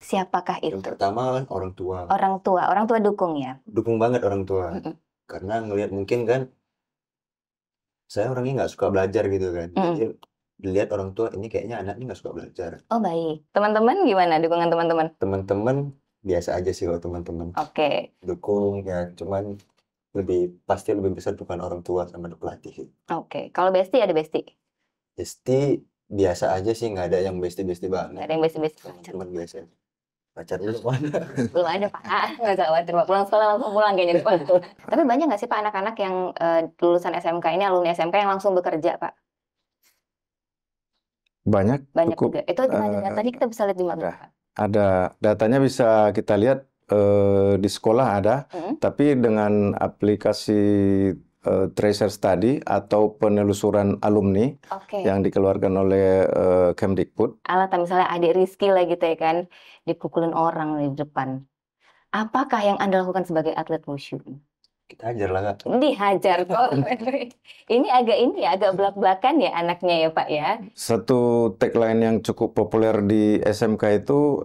Siapakah Yang itu? pertama kan orang tua. Orang tua dukung ya? Dukung banget orang tua. Mm-mm. Karena ngelihat mungkin kan saya orangnya nggak suka belajar gitu kan. Jadi Mm-mm. dilihat orang tua ini kayaknya anaknya nggak suka belajar. Oh baik. Teman-teman gimana dukungan teman-teman? Teman-teman biasa aja sih kalau teman-teman Oke. dukung ya, cuman pasti lebih besar bukan orang tua sama pelatih sih. Oke. Kalau bestie ada bestie? Besti biasa aja sih, nggak ada yang besti-besti Nggak banget. ada yang bestie-bestie. Teman-teman biasa. Pacar dulu mana? Belum ada Pak. Nggak usah khawatir Pak. Pulang sekolah langsung pulang kayaknya di Pak. Tapi banyak nggak sih Pak anak-anak yang lulusan SMK ini, alumni SMK yang langsung bekerja Pak? Banyak, Banyak cukup juga. Itu datanya kita bisa lihat di mana ada. Pak? Ada datanya bisa kita lihat di sekolah ada, Mm-mm. tapi dengan aplikasi tracer study atau penelusuran alumni Oke. yang dikeluarkan oleh Kemdikbud. Alat misalnya adik Rizky lah gitu ya kan, dipukulin orang di depan. Apakah yang Anda lakukan sebagai atlet wushu? Kita ajar lah Kak. Dihajar kok. Ini agak belak-belakan ya anaknya ya Pak ya. Satu tagline yang cukup populer di SMK itu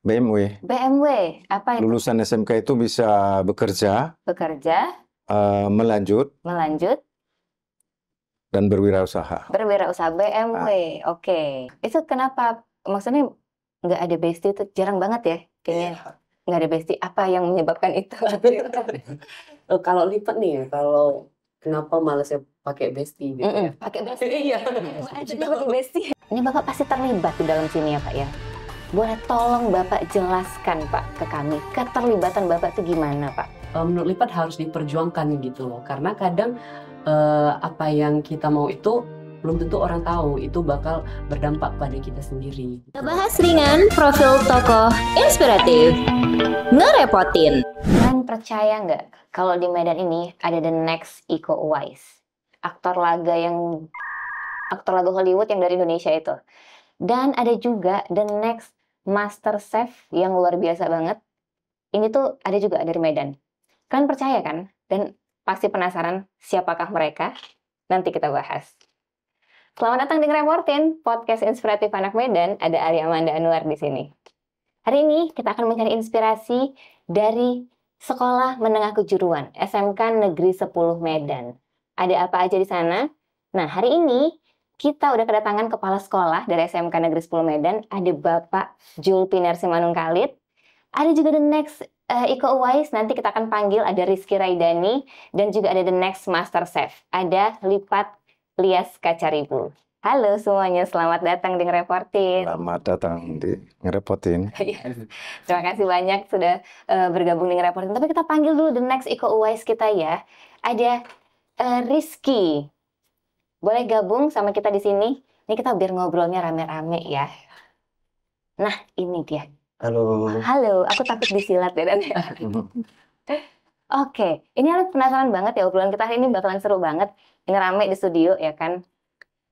BMW. BMW, apa itu? Lulusan SMK itu bisa bekerja, Bekerja, melanjut, melanjut, dan berwirausaha. berwirausaha BMW. Oke. Itu kenapa? Maksudnya nggak ada bestie itu jarang banget ya kayaknya. Nggak ada bestie. Apa yang menyebabkan itu? Kalau lipat nih ya, kalau kenapa malas ya pakai bestie gitu ya? Pakai bestie. Iya. Pakai bestie. Ini Bapak pasti terlibat di dalam sini ya Pak ya. Boleh tolong Bapak jelaskan Pak ke kami, keterlibatan Bapak itu gimana Pak? Menurut lipat harus diperjuangkan gitu loh, karena kadang apa yang kita mau itu belum tentu orang tahu, itu bakal berdampak pada kita sendiri. Bahas ringan, profil tokoh inspiratif, ngerepotin. Kalian percaya nggak kalau di Medan ini ada the next Iko Uwais, aktor laga Hollywood yang dari Indonesia itu, dan ada juga the next Master Chef yang luar biasa banget. Ini tuh ada juga dari Medan. Kalian percaya kan? Dan pasti penasaran siapakah mereka? Nanti kita bahas. Selamat datang di Ngereportin, podcast inspiratif anak Medan. Ada Arya Amanda Anwar di sini. Hari ini kita akan mencari inspirasi dari Sekolah Menengah Kejuruan SMK Negeri 10 Medan. Ada apa aja di sana? Nah, hari ini kita udah kedatangan kepala sekolah dari SMK Negeri 10 Medan. Ada Bapak Julpiner Simanungkalit. Ada juga the next Iko Uwais, nanti kita akan panggil ada Rizky Raidani, dan juga ada the next Master Chef, ada Lipat Lias Kacaribu. Halo semuanya, selamat datang di Ngereportin. Selamat datang di Ngerepotin. Terima kasih banyak sudah bergabung di Ngereportin. Tapi kita panggil dulu the next Iko Uwais kita ya. Ada Rizky. Boleh gabung sama kita di sini? Ini kita biar ngobrolnya rame-rame ya. Nah, ini dia. Halo. Halo, aku takut disilat ya Dan. Oke, ini aku penasaran banget ya, obrolan kita hari ini bakalan seru banget. Ini rame di studio ya kan.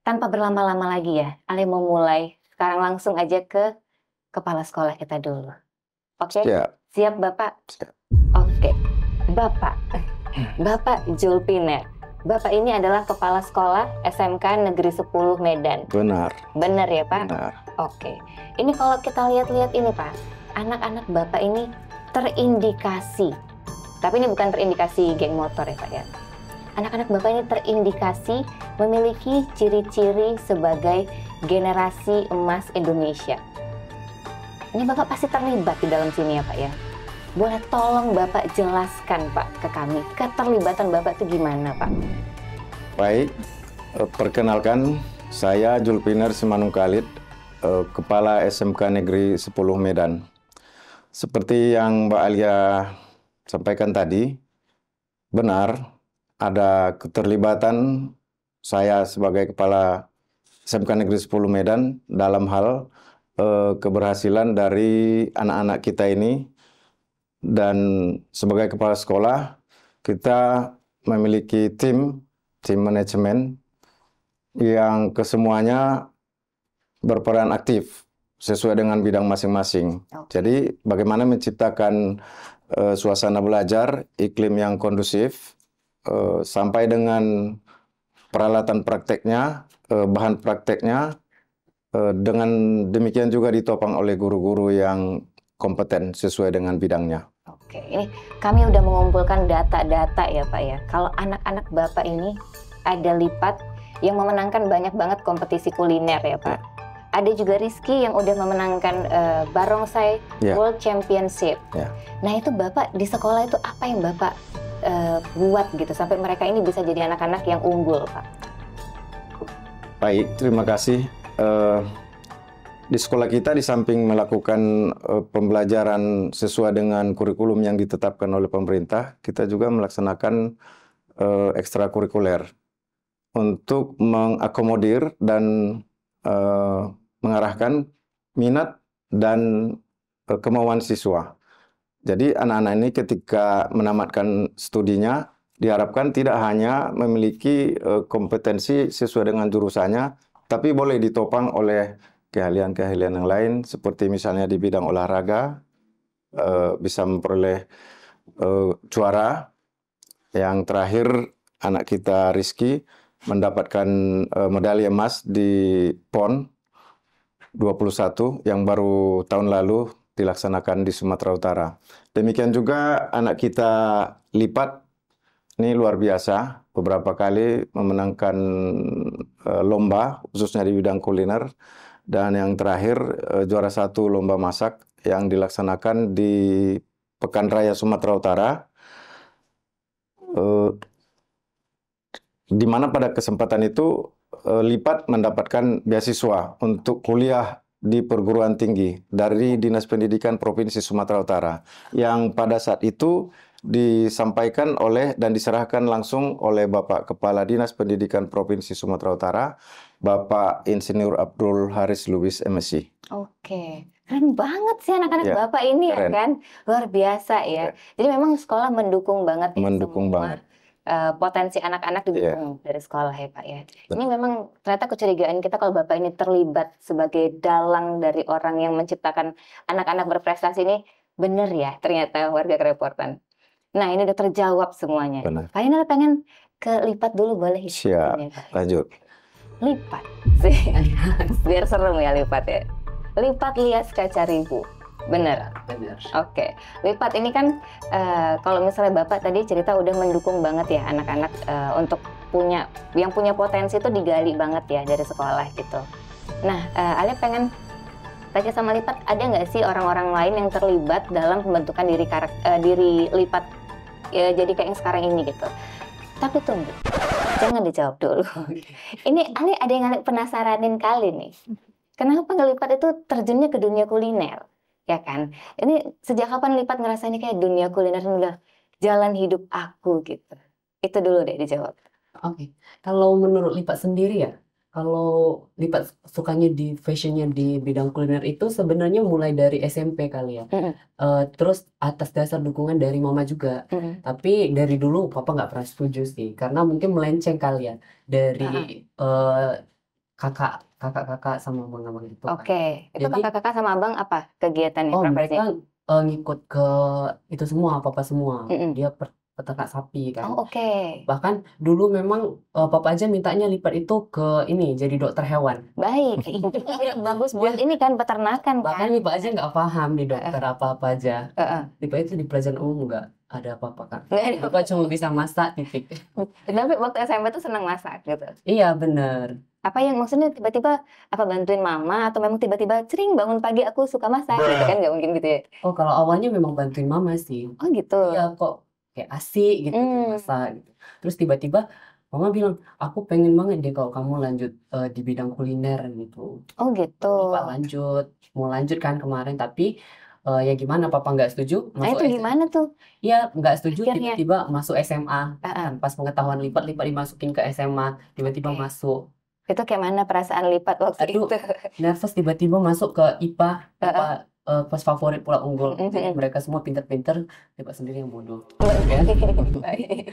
Tanpa berlama-lama lagi ya, Ale mau mulai sekarang langsung aja ke kepala sekolah kita dulu. Oke? Siap. Siap Bapak? Siap. Oke. Bapak Julpiner. Bapak ini adalah kepala sekolah SMK Negeri 10 Medan. Benar. Benar ya Pak? Benar. Oke. Ini kalau kita lihat-lihat ini Pak, anak-anak Bapak ini terindikasi. Tapi ini bukan terindikasi geng motor ya Pak ya. Anak-anak Bapak ini terindikasi memiliki ciri-ciri sebagai generasi emas Indonesia. Ini Bapak pasti terlibat di dalam sini ya Pak ya. Boleh tolong Bapak jelaskan Pak ke kami, keterlibatan Bapak itu gimana Pak? Baik, perkenalkan saya Julpiner Simanungkalit, Kepala SMK Negeri 10 Medan. Seperti yang Mbak Alia sampaikan tadi, benar ada keterlibatan saya sebagai Kepala SMK Negeri 10 Medan dalam hal keberhasilan dari anak-anak kita ini. Dan sebagai kepala sekolah, kita memiliki tim manajemen yang kesemuanya berperan aktif sesuai dengan bidang masing-masing. Jadi bagaimana menciptakan suasana belajar, iklim yang kondusif, sampai dengan peralatan prakteknya, bahan prakteknya, Dengan demikian juga ditopang oleh guru-guru yang kompeten sesuai dengan bidangnya. Oke, ini kami udah mengumpulkan data-data ya Pak ya. Kalau anak-anak Bapak ini ada Lipat yang memenangkan banyak banget kompetisi kuliner ya Pak. Ada juga Rizky yang udah memenangkan Barongsai Ya. World Championship. Ya. Nah itu Bapak di sekolah itu apa yang Bapak buat gitu sampai mereka ini bisa jadi anak-anak yang unggul Pak? Baik, terima kasih. Di sekolah kita di samping melakukan pembelajaran sesuai dengan kurikulum yang ditetapkan oleh pemerintah, kita juga melaksanakan ekstrakurikuler untuk mengakomodir dan mengarahkan minat dan kemauan siswa. Jadi anak-anak ini ketika menamatkan studinya diharapkan tidak hanya memiliki kompetensi sesuai dengan jurusannya, tapi boleh ditopang oleh keahlian-keahlian yang lain, seperti misalnya di bidang olahraga, bisa memperoleh juara. Yang terakhir, anak kita Rizky mendapatkan medali emas di PON 21 yang baru tahun lalu dilaksanakan di Sumatera Utara. Demikian juga anak kita Lipat, ini luar biasa, beberapa kali memenangkan lomba, khususnya di bidang kuliner. Dan yang terakhir, juara 1 lomba masak yang dilaksanakan di Pekan Raya Sumatera Utara, di mana pada kesempatan itu Lipat mendapatkan beasiswa untuk kuliah di perguruan tinggi dari Dinas Pendidikan Provinsi Sumatera Utara, yang pada saat itu disampaikan oleh dan diserahkan langsung oleh Bapak Kepala Dinas Pendidikan Provinsi Sumatera Utara, Bapak Insinyur Abdul Haris Lubis, MSc. Oke, keren banget sih anak-anak Ya, Bapak ini ya keren. kan, luar biasa ya. Jadi memang sekolah mendukung banget ya Mendukung semua banget. potensi anak-anak didukung dari sekolah ya Pak ya. Ini memang ternyata kecurigaan kita kalau Bapak ini terlibat sebagai dalang dari orang yang menciptakan anak-anak berprestasi ini bener ya ternyata warga Kerepotan. Nah ini udah terjawab semuanya. Benar. Pak Inal pengen ke Lipat dulu boleh? Siap. Ini, Pak? Lanjut. Lipat sih, biar serem ya Lipat ya. Lipat Lias Kaca Ribu, bener. Benar. Oke, Lipat ini kan kalau misalnya Bapak tadi cerita udah mendukung banget ya anak-anak untuk punya potensi itu digali banget ya dari sekolah gitu. Nah, Ale pengen tanya sama Lipat, ada nggak sih orang-orang lain yang terlibat dalam pembentukan diri Lipat jadi kayak yang sekarang ini gitu? Tapi tunggu, jangan dijawab dulu. Ini Ale ada yang Ale penasaranin kali nih. Kenapa Lipat itu terjunnya ke dunia kuliner? Ya kan? Ini sejak kapan Lipat ngerasa ini kayak dunia kuliner ini udah jalan hidup aku gitu? Itu dulu deh dijawab. Oke, kalau menurut Lipat sendiri ya, kalau Lipat sukanya di fashionnya di bidang kuliner itu sebenarnya mulai dari SMP kali ya. Terus atas dasar dukungan dari mama juga. Tapi dari dulu papa nggak pernah setuju sih, karena mungkin melenceng kali ya dari kakak sama abang-abang itu kan. Oke, itu Jadi- kakak-kakak sama abang apa kegiatannya? Oh, profesinya? mereka ngikut ke itu semua, papa semua. Mm-mm. Dia peternak sapi kan. Oh oke, Bahkan dulu memang papa aja mintanya Lipat itu ke ini jadi dokter hewan. baik. Bagus buat ini kan peternakan Bahkan kan. Lipat aja nggak paham di dokter apa-apa aja. Heeh. Lipat itu di pelajaran umum nggak ada apa-apa kan. Nggak ada Lipat cuma bisa masak titik. Tapi waktu SMP tuh senang masak gitu. Iya bener. Apa yang maksudnya tiba-tiba apa bantuin mama atau memang tiba-tiba cering bangun pagi aku suka masak gitu kan nggak mungkin gitu ya? Oh kalau awalnya memang bantuin mama sih. Oh gitu. Iya kok kayak asik gitu masak gitu. Terus tiba-tiba mama bilang aku pengen banget deh kalau kamu lanjut di bidang kuliner gitu. Oh gitu. Pak mau lanjut kan kemarin tapi ya gimana papa nggak setuju Nah masuk itu gimana tuh? Iya nggak setuju Akhirnya. tiba-tiba masuk SMA Ah, pas pengetahuan Lipat dimasukin ke SMA tiba-tiba Oke. masuk Itu kayak mana perasaan Lipat waktu Aduh. itu? nervous tiba-tiba masuk ke IPA kelas favorit pula unggul jadi mereka semua pinter-pinter Lipat sendiri yang bodoh kan? Baik.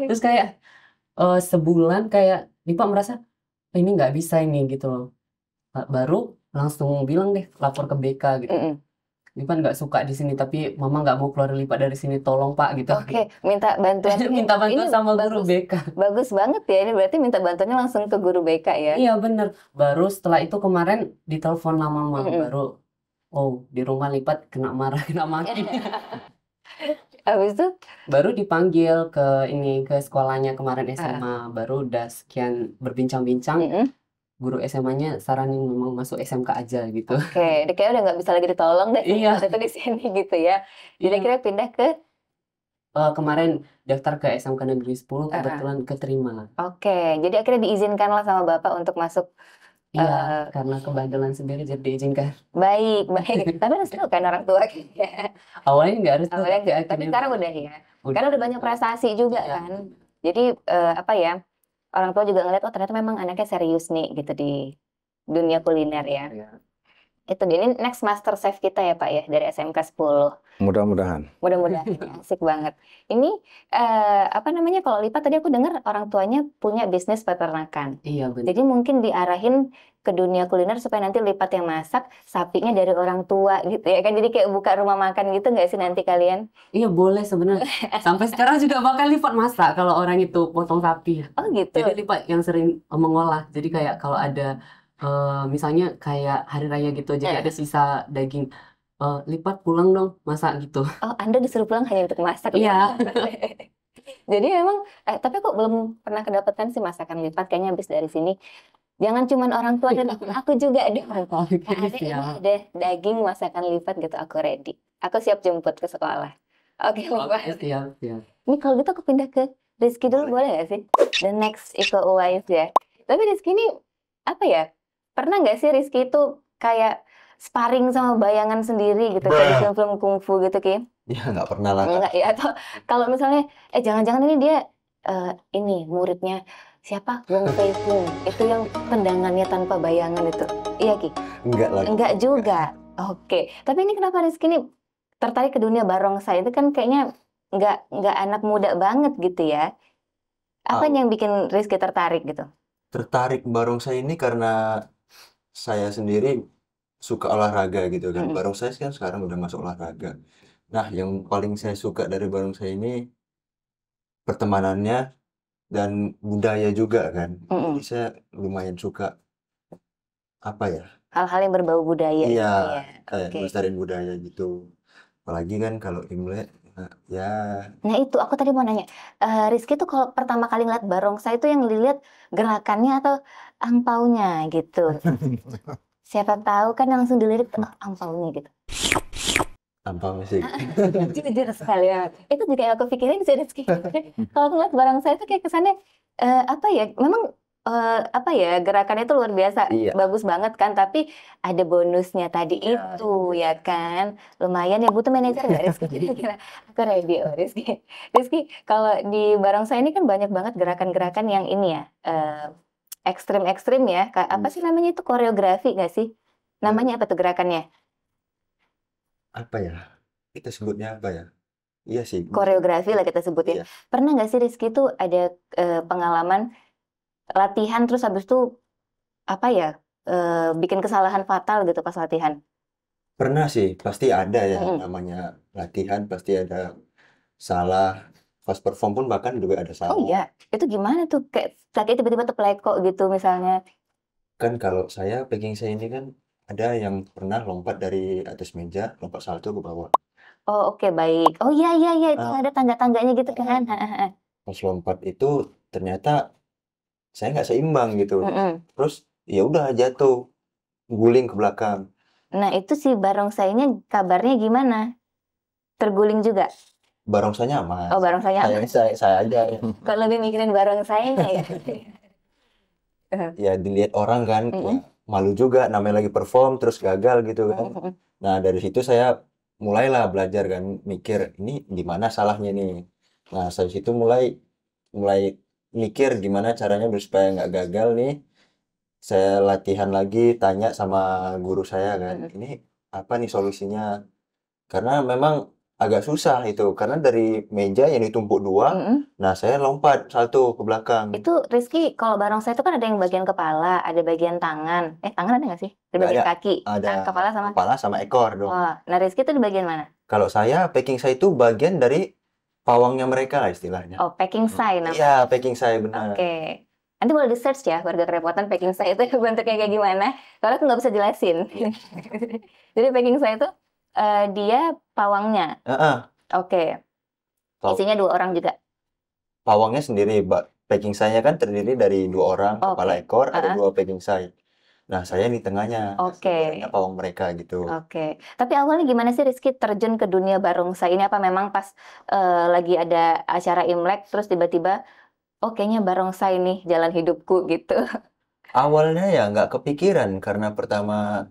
Terus kayak sebulan kayak Lipat merasa ini nggak bisa ini gitu loh baru langsung bilang deh lapor ke BK gitu Mm-mm. Lipat nggak suka di sini, tapi mama nggak mau keluar Lipat dari sini, tolong Pak gitu. Oke, minta bantuan. Minta bantuan Ini sama guru bagus, BK. bagus banget ya. Ini berarti minta bantuannya langsung ke guru BK ya. Iya bener. Baru setelah itu kemarin ditelepon lah mama, baru oh di rumah Lipat kena marah, kena maki. Habis itu, Baru dipanggil ke sekolahnya kemarin SMA, baru udah sekian berbincang-bincang, guru SMA-nya saranin memang masuk SMK aja gitu. oke, dia kayak udah nggak bisa lagi ditolong deh Iya. waktu itu di sini gitu ya. Jadi Iya. akhirnya pindah ke, Kemarin daftar ke SMK Negeri 10 kebetulan keterima. oke, jadi akhirnya diizinkan lah sama Bapak untuk masuk. Iya, karena kebandelan sendiri jadi diizinkan. Baik, baik. Tapi harus tahu kan orang tua kayaknya. Awalnya nggak harus tuh, Awalnya tapi enggak, tapi akhirnya sekarang udah ya. udah. Karena udah banyak prestasi juga Iya. kan. Jadi apa ya, orang tua juga ngeliat, oh ternyata memang anaknya serius nih gitu di dunia kuliner ya. Iya. Itu dia, ini next master chef kita ya Pak ya, dari SMK 10. Mudah-mudahan. Mudah-mudahan ya, asik banget. Ini apa namanya, kalau Lipat tadi aku dengar orang tuanya punya bisnis peternakan. Iya benar. Jadi mungkin diarahin ke dunia kuliner supaya nanti Lipat yang masak, sapinya dari orang tua gitu ya kan. Jadi kayak buka rumah makan gitu nggak sih nanti kalian? Iya boleh sebenarnya. Sampai sekarang juga bakal Lipat masak kalau orang itu potong sapi. Oh gitu. Jadi Lipat yang sering mengolah. Jadi kayak kalau ada misalnya kayak hari raya gitu, jadi ada sisa daging, Lipat pulang dong masak gitu. Oh, Anda disuruh pulang hanya untuk masak. Iya. Jadi memang, tapi kok belum pernah kedapatan sih masakan Lipat. Kayaknya habis dari sini. Jangan cuman orang tua dan aku juga ada. Ada daging masakan Lipat gitu, aku ready. Aku siap jemput ke sekolah. Oke, Lipat. Siap. Ini kalau gitu aku pindah ke Rizky dulu boleh nggak sih? The next Iko Uwais ya. Tapi Rizky ini apa ya? Pernah nggak sih Rizky itu kayak sparring sama bayangan sendiri gitu kayak di film-film kungfu gitu Ki? Ya nggak pernah lah, Kak. Enggak ya, atau kalau misalnya jangan-jangan ini dia ini muridnya siapa? Wong Fei Hung. Itu yang tendangannya tanpa bayangan itu. Iya Ki? Enggak lah. Enggak juga. Oke. Tapi ini kenapa Rizky ini tertarik ke dunia barongsai? Itu kan kayaknya nggak anak muda banget gitu ya. Apa yang bikin Rizky tertarik gitu? Tertarik barongsai ini karena saya sendiri suka olahraga gitu kan. Barongsai kan sekarang udah masuk olahraga. Nah, yang paling saya suka dari barongsai ini pertemanannya dan budaya juga kan. Jadi saya lumayan suka apa ya? Hal-hal yang berbau budaya gitu Iya, ya. kayak Oke. melestariin budaya gitu. Apalagi kan kalau Imlek, ya Nah itu aku tadi mau nanya, Rizky tuh kalau pertama kali ngeliat barongsai itu yang dilihat gerakannya atau angpaunya gitu. Siapa tahu kan langsung dilirik tuh, oh, angpaunya gitu. tanpa musik. Jujur sekali ya. Itu juga yang aku pikirin sih Rizky. Kalau ngeliat barongsai itu kayak kesannya apa ya? Memang apa ya, gerakannya itu luar biasa, Iya. bagus banget kan. Tapi ada bonusnya tadi Iya, itu ya kan. Lumayan ya, butuh manajer nggak Rizky? Kira-kira aku ready oh Rizky. Rizky, kalau di barongsai ini kan banyak banget gerakan-gerakan yang ini ya, ekstrim-ekstrim ya. Apa sih namanya itu, koreografi nggak sih? Namanya apa tuh gerakannya? Apa ya? Kita sebutnya apa ya? Iya sih. Koreografi lah kita sebutin. Iya. Pernah nggak sih Rizky tuh ada pengalaman latihan terus habis itu apa ya, bikin kesalahan fatal gitu pas latihan? Pernah sih, pasti ada ya namanya latihan, pasti ada salah. Pas perform pun bahkan juga ada salah. Oh iya, itu gimana tuh? Kayak tiba-tiba terpelekok gitu misalnya. Kan kalau saya, packing saya ini kan ada yang pernah lompat dari atas meja, lompat salto ke bawah. Oh oke, baik. Oh iya itu ada tangga-tangganya gitu kan. Pas lompat itu ternyata saya nggak seimbang gitu. Terus ya udah jatuh, guling ke belakang. Nah itu si barongsainya kabarnya gimana? Terguling juga? Barongsainya aman. Oh barongsainya aman. Saya aja ya. Kok lebih mikirin barongsainya ya? Ya dilihat orang kan, ya malu juga, namanya lagi perform terus gagal gitu kan. Nah dari situ saya mulailah belajar kan, mikir ini gimana salahnya nih. Nah dari situ mulai mikir gimana caranya supaya nggak gagal nih. Saya latihan lagi, tanya sama guru saya kan, ini apa nih solusinya? Karena memang agak susah itu karena dari meja yang ditumpuk dua, Mm-mm. nah saya lompat salto ke belakang. Itu Rizky, kalau barongsai itu kan ada yang bagian kepala, ada bagian tangan. Tangan ada nggak sih? Ada Nggak bagian ada, kaki. ada Nah, kepala sama. kepala sama ekor dong. Wah, nah Rizky itu di bagian mana? Kalau saya packing saya itu bagian dari pawangnya mereka lah istilahnya. Oh, packing sai namanya. Iya, packing saya benar. Oke. Nanti boleh di-search ya, warga kerepotan packing sai itu bentuknya kayak gimana. Soalnya aku nggak bisa jelasin. Jadi packing sai itu dia pawangnya. Heeh. Oke. Paw- Isinya 2 orang juga. Pawangnya sendiri, packing saya kan terdiri dari 2 orang, kepala Oke. ekor, ada Heeh. 2 packing saya. Nah, saya di tengahnya, Oke. sebenarnya pawang mereka gitu. Oke. Tapi awalnya gimana sih Rizky terjun ke dunia barongsai ini? Apa memang pas lagi ada acara Imlek terus tiba-tiba, oh kayaknya barongsai nih jalan hidupku gitu. Awalnya ya nggak kepikiran karena pertama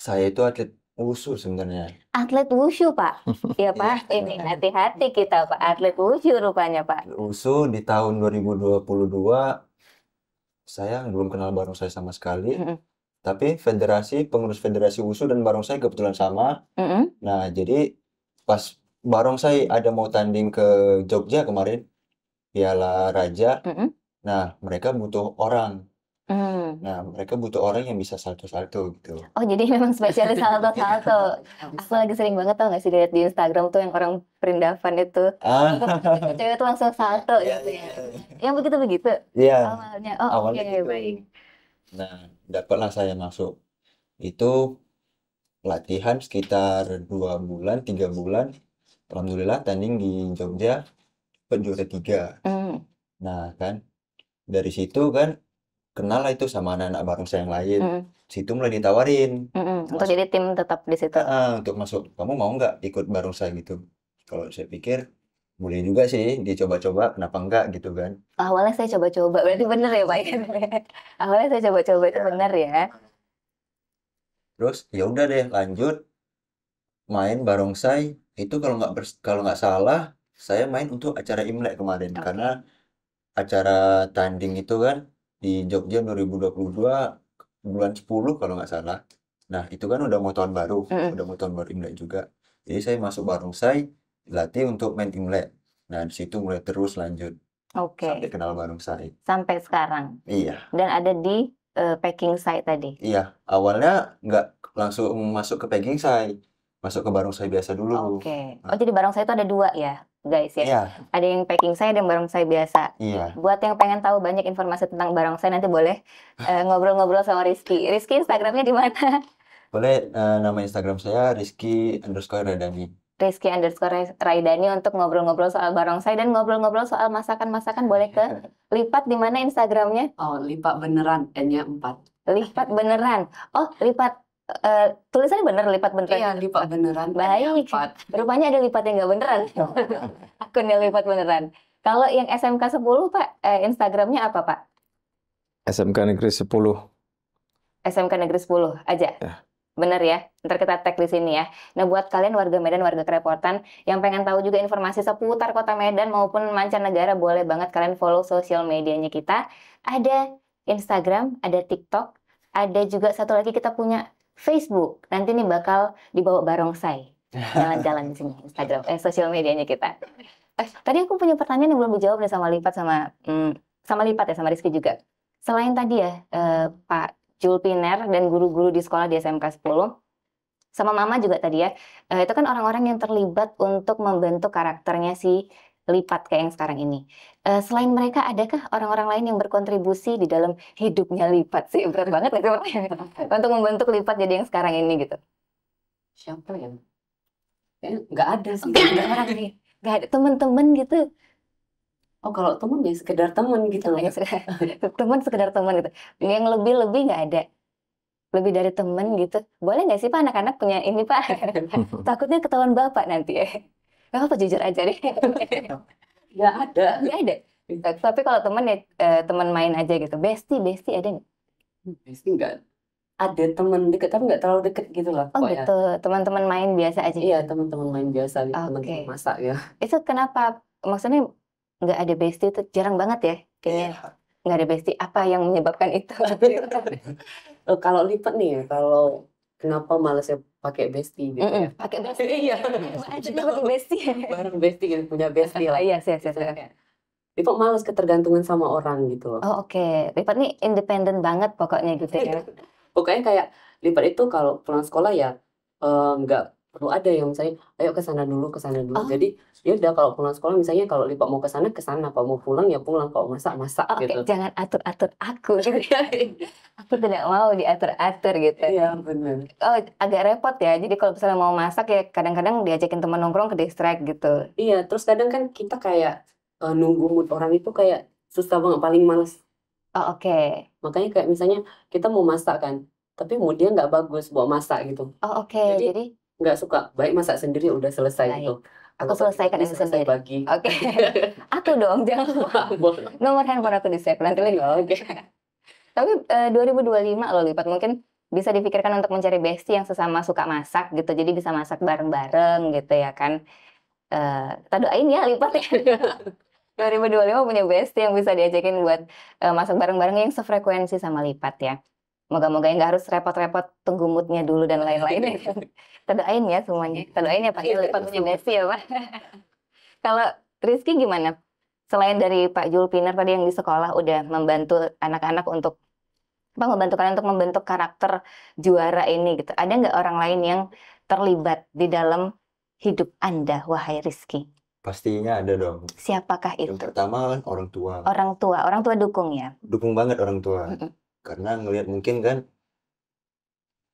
saya itu atlet wushu sebenarnya. Atlet wushu, Pak. Ya, Pak. Ini hati-hati kita, Pak. Atlet wushu rupanya, Pak. Wushu di tahun 2022 saya belum kenal barongsai sama sekali. Mm-mm. Tapi pengurus federasi wushu dan barongsai kebetulan sama. Mm-mm. Nah, jadi pas barongsai ada mau tanding ke Jogja kemarin, Piala Raja. Mm-mm. Nah, mereka butuh orang. Mm. Nah, mereka butuh orang yang bisa salto-salto gitu. Oh, jadi memang spesialis salto-salto. Aku lagi sering banget tau gak sih lihat di Instagram tuh yang orang perindavan itu. Ah, Cewek tuh langsung salto iya, gitu ya. iya. Yang begitu-begitu Iya, awalnya. Oh, oke, awalnya gitu. baik. Nah, dapatlah saya masuk. Itu latihan sekitar 2 bulan, 3 bulan. Alhamdulillah tanding di Jogja, dapat juara 3. Mm. Nah, kan dari situ kan kenal lah itu sama anak-anak barongsai yang lain. Mm. Situ mulai ditawarin Mm-mm. Untuk masuk. jadi tim tetap di situ. Untuk masuk. Kamu mau nggak ikut barongsai gitu? Kalau saya pikir boleh juga sih dicoba-coba, kenapa enggak gitu kan? Awalnya saya coba-coba, berarti bener ya Pak? Awalnya saya coba-coba itu bener ya. Terus ya udah deh lanjut main barongsai. Itu kalau nggak salah saya main untuk acara Imlek kemarin Oke. karena acara tanding itu kan di Jogja 2022 bulan 10 kalau nggak salah. Nah, itu kan udah mau tahun baru, Mm-mm. udah mau tahun baru Imlek juga. Jadi saya masuk barongsai, dilatih untuk main Imlek. Nah, di situ mulai terus lanjut Oke, sampai kenal barongsai. sampai sekarang. Iya, Dan ada di packing site tadi. iya. Awalnya nggak langsung masuk ke packing saya, masuk ke barongsai biasa dulu. Oke. Oh, jadi barongsai itu ada 2 ya, guys ya. Iya, Ada yang packing site dan barongsai biasa. iya. Buat yang pengen tahu banyak informasi tentang barongsai nanti boleh ngobrol-ngobrol sama Rizky. Rizky Instagramnya di mana? Boleh nama Instagram saya Rizky_Raidani. Rizky_Raidani untuk ngobrol-ngobrol soal barongsai dan ngobrol-ngobrol soal masakan-masakan boleh ke Lipat di mana Instagramnya? Oh, lipat beneran, N-nya 4. Lipat beneran. Oh, lipat tulisannya bener lipat beneran. Iya, lipat beneran, Baik. N-nya 4. Rupanya ada lipat yang nggak beneran. Akunnya lipat beneran. Kalau yang SMK 10 Pak, Instagramnya apa Pak? SMK Negeri 10. SMK Negeri 10 aja. Ya. Bener ya, ntar kita tag di sini ya. Nah, buat kalian warga Medan, warga Kerepotan yang pengen tahu juga informasi seputar Kota Medan maupun mancanegara, boleh banget kalian follow sosial medianya kita. Ada Instagram, ada TikTok, ada juga satu lagi kita punya Facebook. Nanti nih bakal dibawa barongsai. Jalan-jalan di sini Instagram, sosial medianya kita. Tadi aku punya pertanyaan yang belum dijawab nih sama Lipat sama Lipat ya, sama Rizky juga. Selain tadi ya, Pak Julpiner dan guru-guru di sekolah di SMK 10 sama Mama juga tadi ya, itu kan orang-orang yang terlibat untuk membentuk karakternya si Lipat kayak yang sekarang ini. Selain mereka, adakah orang-orang lain yang berkontribusi di dalam hidupnya Lipat sih? Berat banget ya sebenarnya untuk membentuk Lipat jadi yang sekarang ini gitu. Siapa ya? Kayaknya nggak ada sih. Nggak ada orang nih, nggak ada teman-teman gitu. Oh, kalau temen ya sekedar temen gitu loh. Teman sekedar teman gitu. Yang lebih-lebih nggak ada. Lebih dari teman gitu. Boleh nggak sih Pak anak-anak punya ini Pak? Takutnya ketahuan Bapak nanti ya. Gak apa jujur aja deh. Nggak ada. Nggak ada. Tapi kalau teman ya teman main aja gitu. Bestie ada nggak? Pasti nggak. Ada temen deket tapi nggak terlalu deket gitu lah. Oh pokoknya. gitu. Teman-teman main biasa aja. Iya, teman-teman main biasa, teman-teman masak ya. Itu kenapa? Maksudnya nggak ada bestie itu jarang banget ya kayaknya. Nggak ada bestie. Apa yang menyebabkan itu? Kalau Lipat nih ya, kalau kenapa malasnya pakai bestie gitu ya. Pakai bestie. Iya. Aja pakai bestie. Bareng bestie gitu, punya bestie lah. Iya, sih. Lipat malas ketergantungan sama orang gitu loh. Oh, oke. Lipat nih independen banget pokoknya gitu ya. Pokoknya kayak Lipat itu kalau pulang sekolah ya nggak perlu ada yang misalnya ayo ke sana dulu. Oh. Jadi ya udah kalau pulang sekolah misalnya kalau Lipat mau ke sana, kalau mau pulang ya pulang, kalau masak Oh, gitu. oke, jangan atur-atur aku gitu. Aku tidak mau diatur-atur gitu. Iya benar. Oh, agak repot ya. Jadi kalau misalnya mau masak ya kadang-kadang diajakin teman nongkrong ke distract gitu. Iya, terus kadang kan kita kayak nunggu mood orang itu kayak susah banget, paling males. Oh, oke. Makanya kayak misalnya kita mau masak kan, tapi moodnya nggak bagus buat masak gitu. Oh, oke. Jadi Jadi nggak suka, baik masak sendiri udah selesai Baik. gitu. Aku Kalau selesaikan bagi-bagi, itu selesai sendiri. bagi. Oke. Aku dong, jangan lupa. Nomor handphone aku di-save nanti lagi. Oke. Tapi 2025 loh Lipat, mungkin bisa dipikirkan untuk mencari bestie yang sesama suka masak gitu. Jadi bisa masak bareng-bareng gitu ya kan. Kita doain ya Lipat ya. 2025 punya bestie yang bisa diajakin buat masak bareng-bareng yang sefrekuensi sama Lipat ya. Moga-moga nggak harus repot-repot tunggu moodnya dulu dan lain-lain. Kita doain ya semuanya. Kita doain ya Pak ya Lipat punya bestie ya Pak. Kalau Rizky gimana? Selain dari Pak Julpiner tadi yang di sekolah udah membantu anak-anak untuk membantu kalian untuk membentuk karakter juara ini gitu. Ada nggak orang lain yang terlibat di dalam hidup Anda, wahai Rizky? Pastinya ada dong. Siapakah Yang itu? pertama kan orang tua. Orang tua dukung ya. Dukung banget orang tua. Mm-mm. Karena ngelihat mungkin kan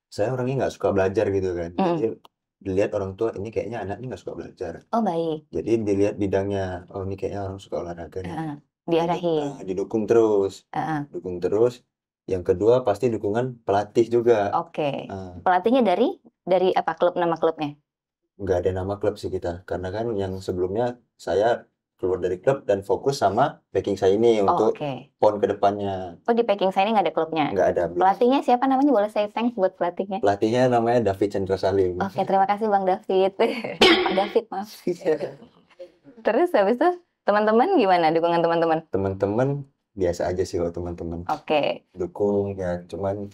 saya orangnya nggak suka belajar gitu kan. Jadi dilihat orang tua ini kayaknya anaknya nggak suka belajar. Oh baik. Jadi dilihat bidangnya, oh ini kayaknya orang suka olahraga nih. Diarahin. Didukung terus. Dukung terus. Yang kedua pasti dukungan pelatih juga. Oke. Pelatihnya dari apa nama klubnya? Nggak ada nama klub sih kita. Karena kan yang sebelumnya saya keluar dari klub dan fokus sama packing saya ini untuk PON ke depannya. Oh, di packing saya ini nggak ada klubnya? Nggak ada. Pelatihnya siapa namanya? Boleh saya thanks buat pelatihnya? Pelatihnya namanya David Chandra Salim. Oke, terima kasih Bang David. Pak David, maaf. Terus habis itu teman-teman gimana dukungan teman-teman? Teman-teman biasa aja sih kalau teman-teman. Oke. Dukung ya, cuman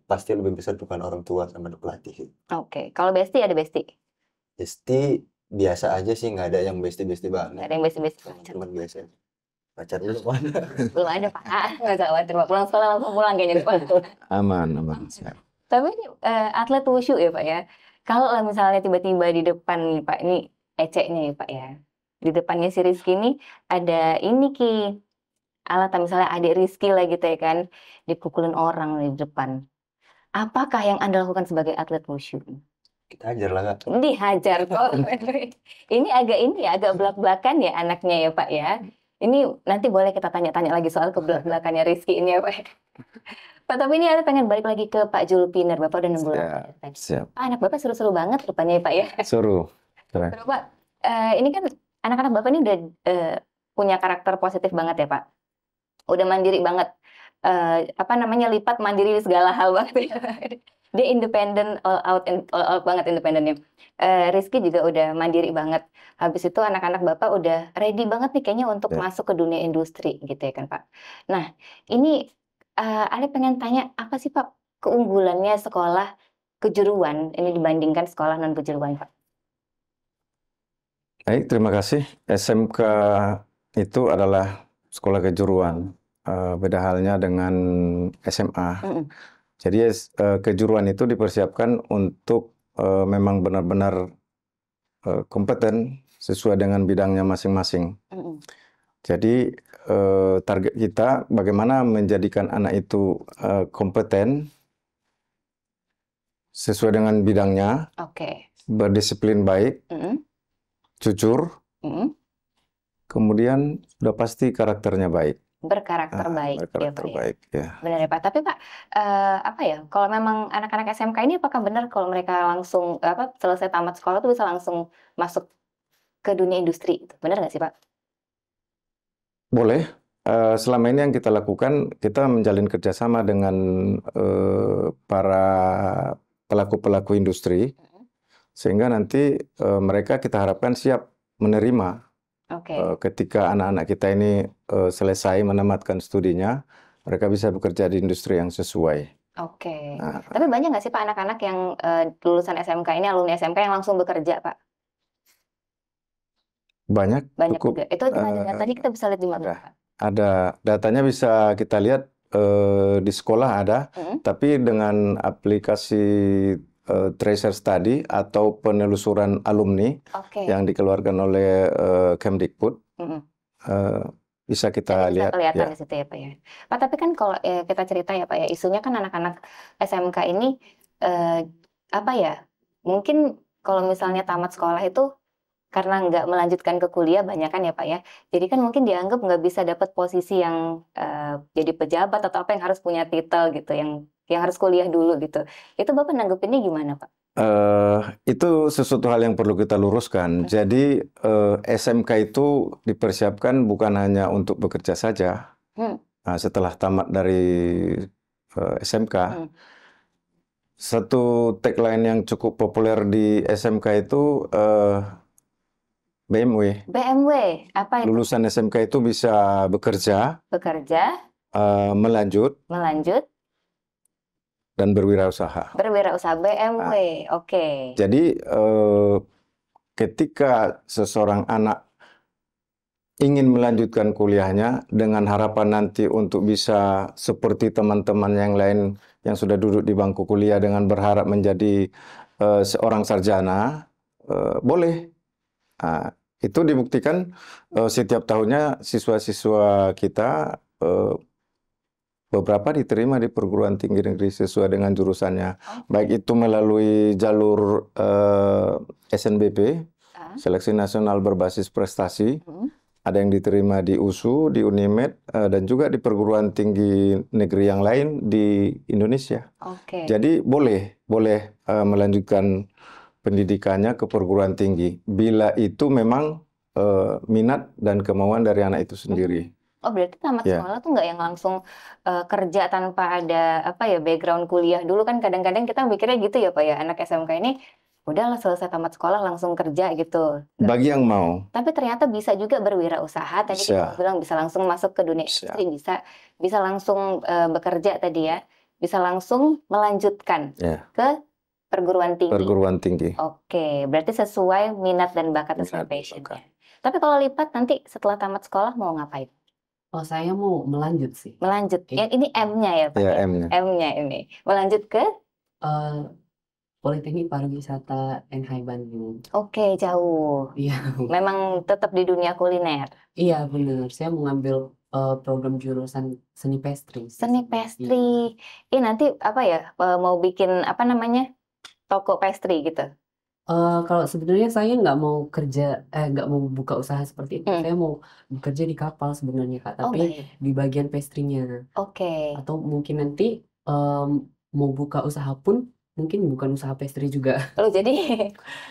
pasti lebih besar dukungan orang tua sama pelatih. Oke. Kalau bestie ada bestie? Bestie biasa aja sih, nggak ada yang bestie-bestie banget. Nggak ada yang bestie-bestie. Teman biasa. Pacar belum ada. Belum ada Pak. Nggak usah khawatir Pak. Pulang sekolah langsung pulang kayaknya Pak. Aman. Siap. Tapi ini atlet wushu ya Pak ya. Kalau misalnya tiba-tiba di depan nih Pak, ini eceknya ya Pak ya. Di depannya si Rizky ini ada ini Ki. Alat misalnya adik Rizky lah gitu ya kan. Dipukulin orang di depan. Apakah yang Anda lakukan sebagai atlet wushu? Kita hajar lah Kak. Dihajar kok. Ini agak belak-belakan ya anaknya ya Pak ya. Ini nanti boleh kita tanya-tanya lagi soal kebelak-belakannya Rizky ini ya Pak. Pak, tapi ini ada pengen balik lagi ke Pak Julpiner. Bapak udah 6 bulan. Siap. Anak Bapak seru-seru banget rupanya ya Pak ya. Suruh. Terus Pak, ini kan anak-anak Bapak ini udah punya karakter positif banget ya Pak. Udah mandiri banget. Lipat mandiri di segala hal banget ya. Dia independen, all out banget independennya. Rizky juga udah mandiri banget. Habis itu anak-anak Bapak udah ready banget nih kayaknya untuk masuk ke dunia industri gitu ya kan Pak. Nah, ini Ale pengen tanya apa sih Pak keunggulannya sekolah kejuruan ini dibandingkan sekolah non kejuruan Pak? Baik, terima kasih. SMK itu adalah sekolah kejuruan. Beda halnya dengan SMA. Jadi kejuruan itu dipersiapkan untuk memang benar-benar kompeten sesuai dengan bidangnya masing-masing. Jadi target kita bagaimana menjadikan anak itu kompeten sesuai dengan bidangnya, berdisiplin baik, jujur, kemudian sudah pasti karakternya baik. Berkarakter baik, berkarakter baik, ya. Benar ya Pak. Tapi Pak, kalau memang anak-anak SMK ini apakah benar kalau mereka langsung selesai tamat sekolah tuh bisa langsung masuk ke dunia industri? Benar nggak sih Pak? Boleh. Selama ini yang kita lakukan, kita menjalin kerjasama dengan para pelaku-pelaku industri, sehingga nanti mereka kita harapkan siap menerima. Ketika anak-anak kita ini selesai menamatkan studinya, mereka bisa bekerja di industri yang sesuai. Oke. Nah, Tapi banyak nggak sih Pak anak-anak yang lulusan SMK ini, alumni SMK yang langsung bekerja Pak? banyak, Banyak cukup. juga. Itu tadi kita bisa lihat di mana ada. Pak? Ada datanya bisa kita lihat di sekolah ada, tapi dengan aplikasi tracer study atau penelusuran alumni Oke. yang dikeluarkan oleh Kemdikbud, bisa Jadi kita bisa lihat. kelihatan Ya. di situ ya Pak ya. Pak, tapi kan kalau kita cerita ya Pak ya, isunya kan anak-anak SMK ini apa ya? Mungkin kalau misalnya tamat sekolah itu karena nggak melanjutkan ke kuliah banyak kan ya Pak ya. Jadi kan mungkin dianggap nggak bisa dapat posisi yang jadi pejabat atau apa yang harus punya titel gitu, yang harus kuliah dulu gitu. Itu Bapak nanggepinnya gimana Pak? Itu sesuatu hal yang perlu kita luruskan. Jadi SMK itu dipersiapkan bukan hanya untuk bekerja saja. Nah, setelah tamat dari SMK, satu tagline yang cukup populer di SMK itu BMW. BMW, apa itu? Lulusan SMK itu bisa bekerja, Bekerja, melanjut, dan berwirausaha. berwirausaha BMW, oke. Jadi ketika seseorang anak ingin melanjutkan kuliahnya dengan harapan nanti untuk bisa seperti teman-teman yang lain yang sudah duduk di bangku kuliah dengan berharap menjadi seorang sarjana, boleh. Nah, itu dibuktikan setiap tahunnya siswa-siswa kita beberapa diterima di perguruan tinggi negeri sesuai dengan jurusannya. Baik itu melalui jalur SNBP, Seleksi Nasional Berbasis Prestasi. Ada yang diterima di USU, di Unimed, dan juga di perguruan tinggi negeri yang lain di Indonesia. Jadi boleh melanjutkan pendidikannya ke perguruan tinggi bila itu memang minat dan kemauan dari anak itu sendiri. Oh, berarti tamat sekolah tuh nggak yang langsung kerja tanpa ada background kuliah dulu kan, kadang-kadang kita mikirnya gitu ya Pak ya, anak SMK ini udahlah selesai tamat sekolah langsung kerja gitu. Bagi yang mau. Tapi ternyata bisa juga berwirausaha. Tadi kita bilang bisa langsung masuk ke dunia industri, bisa langsung bekerja tadi ya, bisa langsung melanjutkan ke perguruan tinggi. Perguruan tinggi. Oke, berarti sesuai minat dan bakat dan passionnya. Tapi kalau Lipat nanti setelah tamat sekolah mau ngapain? Oh, saya mau melanjut sih. Melanjut. Yang ini M-nya ya Pak? Ya, M-nya. M-nya ini. Melanjut ke? Politeknik Pariwisata NH Bandung. Oke, jauh. Iya. Memang tetap di dunia kuliner. Iya, benar. Saya mau ngambil program jurusan seni pastry. Seni pastry. Ini nanti mau bikin toko pastry gitu. Kalau sebenarnya saya nggak mau nggak mau buka usaha seperti itu. Saya mau bekerja di kapal sebenarnya Kak, tapi di bagian pastry-nya. Oke. Atau mungkin nanti mau buka usaha pun mungkin bukan usaha pastry juga. Oh, jadi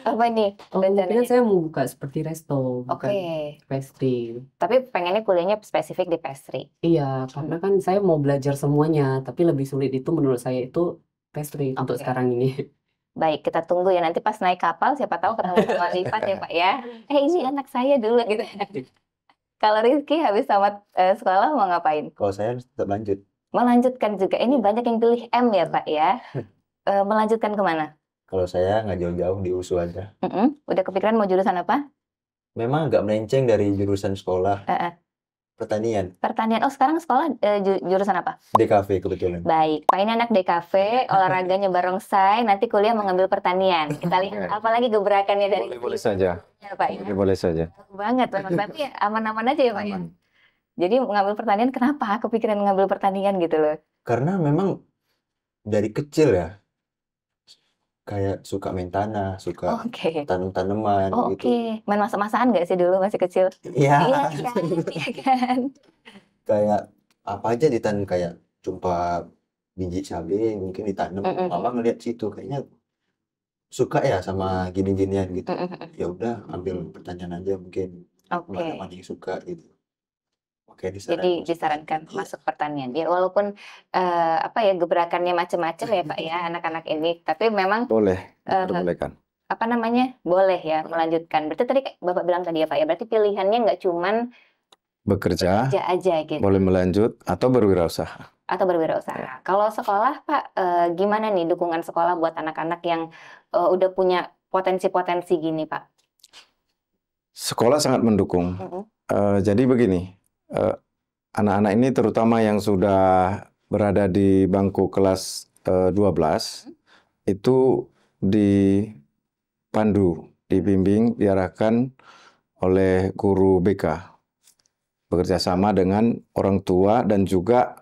apa nih Mungkin saya mau buka seperti resto, bukan Oke. pastry. Tapi pengennya kuliahnya spesifik di pastry. Iya, karena kan saya mau belajar semuanya, tapi lebih sulit itu menurut saya itu pastry untuk sekarang ini. Baik, kita tunggu ya nanti pas naik kapal, siapa tahu ketemu sama Lipat ya Pak ya. Ini anak saya dulu gitu. Kalau Rizky habis tamat sekolah mau ngapain? Kalau saya tetap lanjut. Melanjutkan juga. Ini banyak yang pilih M ya Pak ya. Melanjutkan kemana? Kalau saya nggak jauh-jauh di USU aja. Udah kepikiran mau jurusan apa? Memang agak melenceng dari jurusan sekolah. Pertanian. Pertanian. Oh, sekarang sekolah jurusan apa? DKV kebetulan. Baik, Pak ini anak DKV, olahraganya barongsai, nanti kuliah mengambil pertanian. Kita lihat apalagi gebrakannya dari Boleh saja. Ya, Pak, ya. Boleh saja. Banget, memang. Tapi aman-aman aja ya Pak ya. Jadi mengambil pertanian, kenapa kepikiran mengambil pertanian gitu loh? Karena memang dari kecil ya, kayak suka main tanah, suka tanam-tanaman gitu. Main masak-masakan nggak sih dulu masih kecil? Iya. Iya kan? Kayak apa aja ditanam, kayak jumpa biji cabai mungkin ditanam. Mama ngeliat situ kayaknya suka ya sama gini-ginian gitu. Ya udah ambil pertanian aja mungkin. Mana yang suka gitu. Jadi disarankan masuk pertanian. Ya walaupun gebrakannya macam-macam ya Pak ya anak-anak ini, tapi memang boleh diperbolehkan. Boleh ya melanjutkan. Berarti tadi Bapak bilang tadi ya Pak ya, berarti pilihannya nggak cuman bekerja aja gitu. Boleh melanjut atau berwirausaha. Atau berwirausaha. Kalau sekolah, Pak, gimana nih dukungan sekolah buat anak-anak yang udah punya potensi-potensi gini, Pak? Sekolah sangat mendukung. Jadi begini, anak-anak ini terutama yang sudah berada di bangku kelas 12, itu dipandu, dibimbing, diarahkan oleh guru BK, bekerja sama dengan orang tua dan juga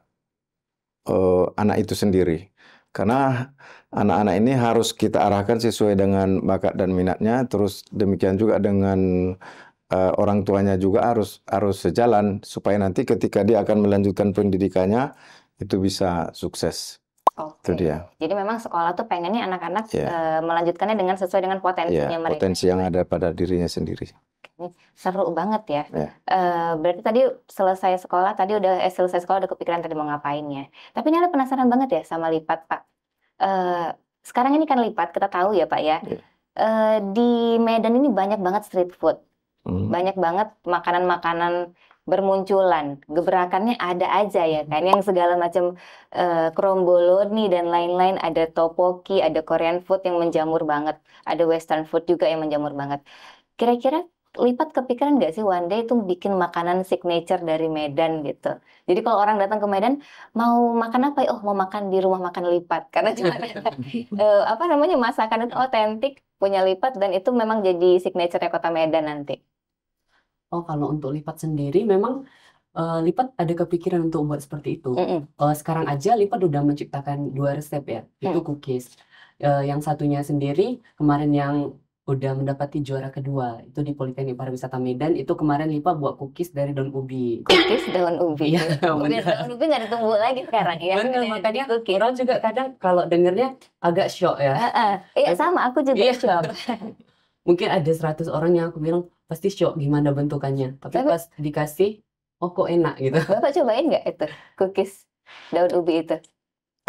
anak itu sendiri. Karena anak-anak ini harus kita arahkan sesuai dengan bakat dan minatnya, terus demikian juga dengan orang tuanya juga harus sejalan supaya nanti ketika dia akan melanjutkan pendidikannya itu bisa sukses. Itu Oke. dia. Jadi memang sekolah tuh pengennya anak-anak Ya. melanjutkannya dengan sesuai dengan potensinya Ya, mereka. potensi yang ada pada dirinya sendiri. Seru banget ya. Ya. Berarti tadi selesai sekolah udah kepikiran tadi mau ngapain ya. Tapi ini ada penasaran banget ya sama lipat, Pak. Sekarang ini kan lipat, kita tahu ya, Pak ya. Ya. Di Medan ini banyak banget street food. Banyak banget makanan-makanan bermunculan. Gebrakannya ada aja ya kan. Yang segala macam kromboloni dan lain-lain. Ada topoki, ada Korean food yang menjamur banget. Ada Western food juga yang menjamur banget. Kira-kira lipat kepikiran nggak sih one day itu bikin makanan signature dari Medan gitu. Jadi kalau orang datang ke Medan mau makan apa ya? Oh, mau makan di rumah makan lipat. Karena cuma masakan itu otentik, punya lipat dan itu memang jadi signature kota Medan nanti. Oh, kalau untuk lipat sendiri memang lipat ada kepikiran untuk buat seperti itu. Sekarang aja lipat udah menciptakan 2 resep ya, itu cookies. Yang satunya sendiri kemarin yang udah mendapati juara kedua itu di Politeknik Pariwisata Medan, itu kemarin lipat buat cookies dari daun ubi. Cookies daun ubi. Iya, Udah daun ubi nggak ditunggu lagi sekarang ya. Bener, makanya Cookies. orang juga kadang kalau dengernya agak shock ya. Iya sama, aku juga Iya. shock. Mungkin ada 100 orang yang aku bilang pasti shock gimana bentukannya. Tapi pas dikasih, oh kok enak gitu. Bapak cobain nggak itu cookies daun ubi itu?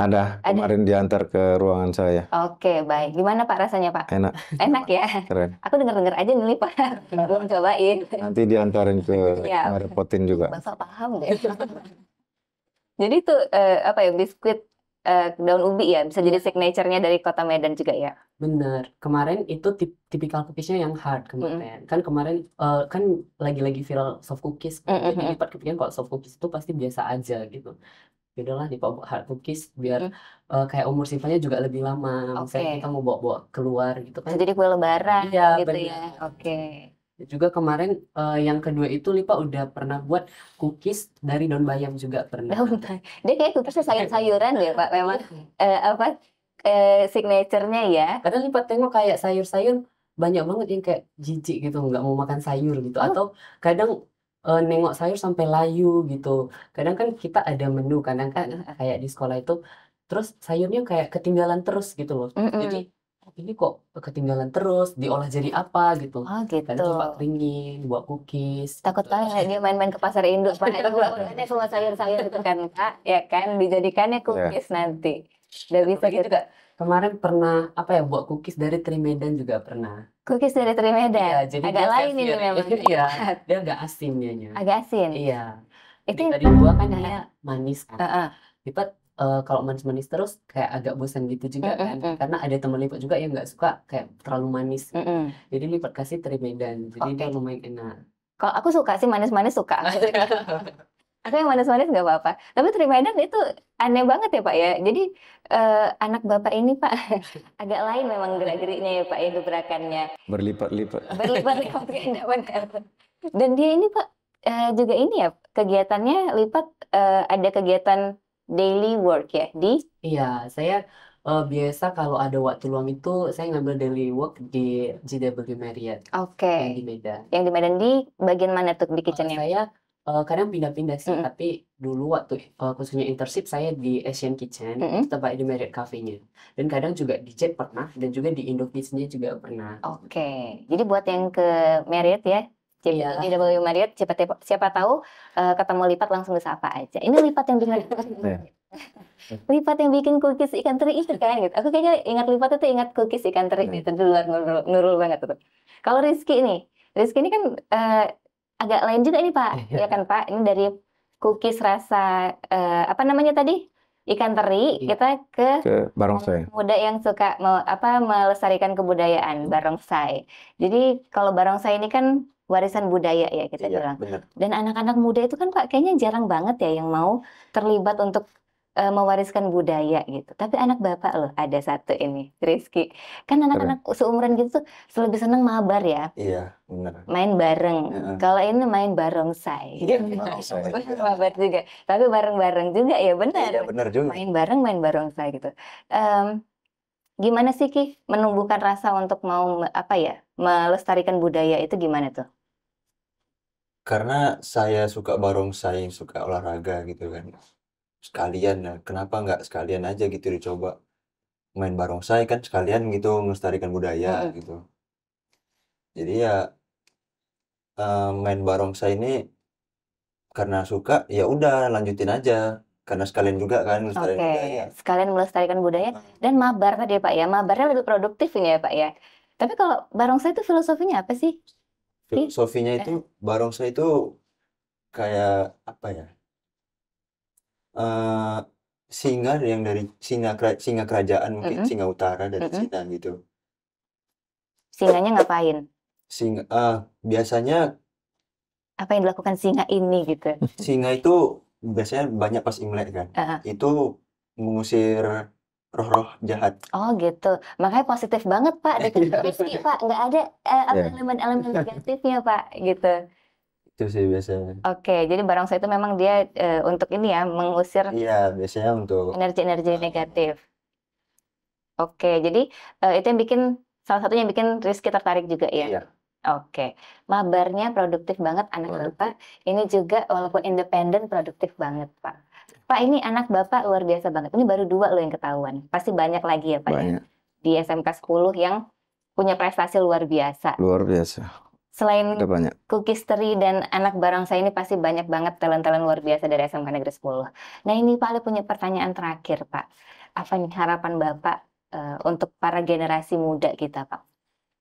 Ada, kemarin diantar ke ruangan saya. Oke, baik. Gimana Pak rasanya, Pak? Enak, Enak ya? keren. Aku denger-denger aja nih, Pak. Belum cobain. Nanti diantarin ke Iya. ngerepotin juga. Bapak paham deh. Jadi itu biskuit daun ubi ya, bisa jadi signature-nya dari kota Medan juga ya. Bener. Kemarin itu tipikal cookiesnya yang hard kemarin. Kan kemarin kan lagi-lagi viral soft cookies. Jadi lipat kepikiran kalau soft cookies itu pasti biasa aja gitu. Yaudahlah dibawa hard cookies biar kayak umur simpannya juga lebih lama. Misalnya kita mau bawa keluar gitu kan. Jadi kue lebaran Iya, gitu bener. ya. Oke. Juga kemarin yang kedua itu Lipa udah pernah buat cookies dari daun bayam juga pernah. Dia kayak cookiesnya sayur-sayuran ya Pak. Memang signature-nya ya. Kadang Lipa tengok kayak sayur-sayur banyak banget yang kayak jijik gitu, nggak mau makan sayur gitu. Atau kadang nengok sayur sampai layu gitu. Kadang kan kita ada menu, kadang kan kayak di sekolah itu, terus sayurnya kayak ketinggalan terus gitu loh. Jadi ini kok ketinggalan terus, diolah jadi apa gitu. Oh gitu. Kadang coba keringin, buat cookies. Takut kali dia main-main ke pasar induk Pak. Itu semua sayur-sayur itu kan Pak, ya kan dijadikannya cookies nanti. Udah bisa Apalagi gitu. juga kemarin pernah buat cookies dari teri Medan juga pernah. Cookies dari teri Medan. Iya, jadi agak dia lain ini versi- memang. Iya, dia agak asin dianya. Agak asin. Iya. Itu Tadi dua kan dia manis kan. Lipat kalau manis-manis terus kayak agak bosan gitu juga kan. Karena ada teman Lipat juga yang nggak suka kayak terlalu manis. Jadi Lipat kasih teri Medan. Jadi dia lumayan enak. Kalau aku suka sih manis-manis suka. Aku yang manis-manis nggak apa-apa. Tapi teri Medan itu aneh banget ya Pak ya. Jadi anak Bapak ini Pak agak lain memang gerak-geriknya ya Pak ya, gebrakannya. Berlipat-lipat. Berlipat-lipat benar. Dan dia ini Pak juga ini ya kegiatannya Lipat ada kegiatan daily work ya di. Iya, saya biasa kalau ada waktu luang itu saya ngambil daily work di JW Marriott yang di Medan. Yang di Medan di bagian mana tuh di kitchennya? Saya kadang pindah-pindah sih, tapi dulu waktu khususnya internship saya di Asian Kitchen, tetap di Marriott Cafe-nya. Dan kadang juga di Jet pernah, dan juga di Indokids-nya juga pernah. Jadi buat yang ke Marriott ya, Iya. di W Marriott, siapa tahu ketemu Lipat langsung disapa aja. Ini Lipat yang bikin Lipat yang bikin cookies ikan teri itu kan gitu. Aku kayaknya ingat Lipat itu ingat cookies ikan teri itu di luar nurul banget tuh. Kalau Rizky ini kan agak lain juga ini Pak, ya kan Pak? Ini dari cookies rasa apa namanya tadi? ikan teri, kita ke ke barongsai. muda yang suka melestarikan kebudayaan, barongsai. Jadi kalau barongsai ini kan warisan budaya ya kita Iya, bilang. benar. Dan anak-anak muda itu kan Pak kayaknya jarang banget ya yang mau terlibat untuk mewariskan budaya gitu. Tapi anak Bapak loh ada satu ini, Rizky. Kan anak-anak seumuran gitu tuh lebih seneng mabar ya, Iya, benar. main bareng. Heeh. Kalau ini main barongsai. Barongsai. Mabar juga. Tapi bareng-bareng juga ya benar. Iya, benar juga. Main bareng, main barongsai gitu. Gimana sih Ki menumbuhkan rasa untuk mau melestarikan budaya itu gimana tuh? Karena saya suka barongsai, suka olahraga gitu kan. Sekalian, nah, kenapa nggak sekalian aja gitu dicoba main barongsai kan sekalian gitu melestarikan budaya Mm-mm. gitu. Jadi ya main barongsai ini karena suka ya udah lanjutin aja karena sekalian juga kan melestarikan Oke, budaya. sekalian melestarikan budaya Nah, dan mabar tadi ya Pak ya. Mabarnya lebih produktif ini ya Pak ya. Tapi kalau barongsai itu filosofinya apa sih? filosofinya itu barongsai itu kayak apa ya? eh singa yang dari singa kerajaan mungkin Mm-mm. singa utara dari Mm-mm. Cina gitu. Singanya ngapain? Biasanya Apa yang dilakukan singa ini gitu? singa itu biasanya banyak pas Imlek kan. Aha. Itu mengusir roh-roh jahat. Oh gitu. Makanya positif banget Pak dengan Rizky Pak. Nggak ada Iya. elemen-elemen negatifnya Pak gitu. Itu sih biasanya. Oke, jadi barongsai itu memang dia untuk ini ya mengusir Iya, biasanya untuk energi-energi negatif. Oke, jadi itu yang bikin salah satunya yang bikin Rizky tertarik juga ya. iya, Oke, mabarnya produktif banget anak Bapak. Ini juga walaupun independen produktif banget Pak. Pak ini anak Bapak luar biasa banget. Ini baru 2 loh yang ketahuan. Pasti banyak lagi ya Pak ya. Banyak, Di SMK 10 yang punya prestasi luar biasa. luar biasa. Selain Ada banyak. Cookies Teri dan anak barongsai ini pasti banyak banget talent-talent luar biasa dari SMK Negeri 10. Nah ini Pak Ale punya pertanyaan terakhir Pak. Apa nih harapan Bapak untuk para generasi muda kita Pak?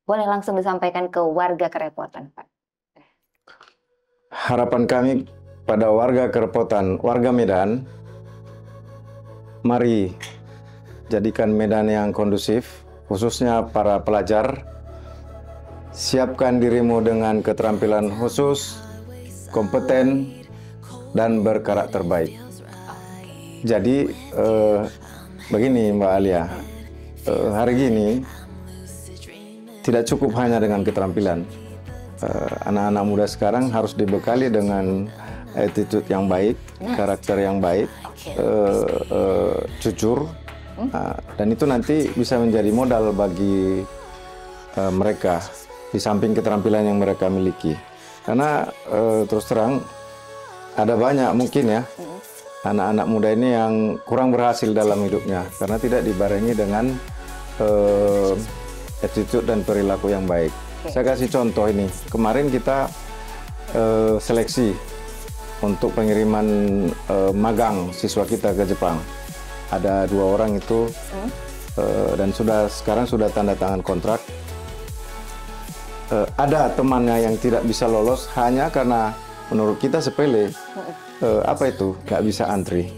Boleh langsung disampaikan ke warga Kerepotan Pak. Harapan kami pada warga Kerepotan, warga Medan, mari jadikan Medan yang kondusif, khususnya para pelajar. Siapkan dirimu dengan keterampilan khusus, kompeten, dan berkarakter baik. Jadi, begini Mbak Alia, hari ini tidak cukup hanya dengan keterampilan. Anak-anak muda sekarang harus dibekali dengan attitude yang baik, karakter yang baik, jujur, dan itu nanti bisa menjadi modal bagi mereka di samping keterampilan yang mereka miliki. Karena terus terang ada banyak mungkin ya anak-anak muda ini yang kurang berhasil dalam hidupnya karena tidak dibarengi dengan attitude dan perilaku yang baik. Saya kasih contoh ini. Kemarin kita seleksi untuk pengiriman magang siswa kita ke Jepang. Ada 2 orang itu dan sekarang sudah tanda tangan kontrak. Ada temannya yang tidak bisa lolos hanya karena menurut kita sepele. Apa itu? Nggak bisa antri.